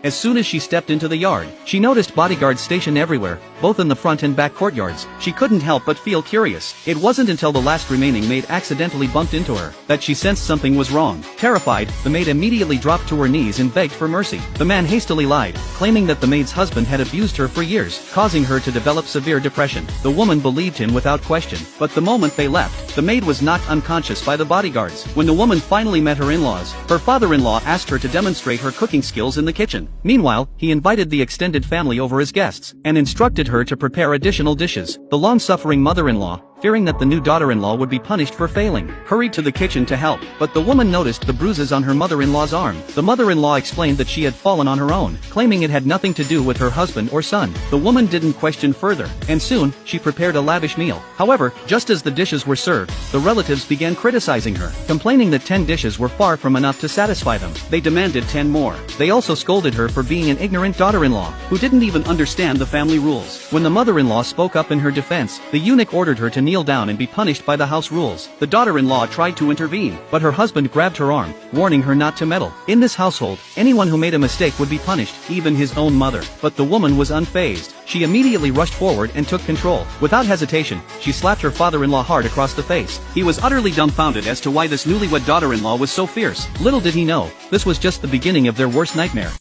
As soon as she stepped into the yard, she noticed bodyguards stationed everywhere, both in the front and back courtyards. She couldn't help but feel curious. It wasn't until the last remaining maid accidentally bumped into her that she sensed something was wrong. Terrified, the maid immediately dropped to her knees and begged for mercy. The man hastily lied, claiming that the maid's husband had abused her for years, causing her to develop severe depression. The woman believed him without question, but the moment they left, the maid was knocked unconscious by the bodyguards. When the woman finally met her in-laws, her father-in-law asked her to demonstrate her cooking skills in the kitchen. Meanwhile, he invited the extended family over as guests, and instructed her to prepare additional dishes. The long-suffering mother-in-law, fearing that the new daughter-in-law would be punished for failing, hurried to the kitchen to help, but the woman noticed the bruises on her mother-in-law's arm. The mother-in-law explained that she had fallen on her own, claiming it had nothing to do with her husband or son. The woman didn't question further, and soon, she prepared a lavish meal. However, just as the dishes were served, the relatives began criticizing her, complaining that 10 dishes were far from enough to satisfy them. They demanded 10 more. They also scolded her for being an ignorant daughter-in-law, who didn't even understand the family rules. When the mother-in-law spoke up in her defense, the eunuch ordered her to kneel down and be punished by the house rules. The daughter-in-law tried to intervene, but her husband grabbed her arm, warning her not to meddle. In this household, anyone who made a mistake would be punished, even his own mother. But the woman was unfazed. She immediately rushed forward and took control. Without hesitation, she slapped her father-in-law hard across the face. He was utterly dumbfounded as to why this newlywed daughter-in-law was so fierce. Little did he know, this was just the beginning of their worst nightmare.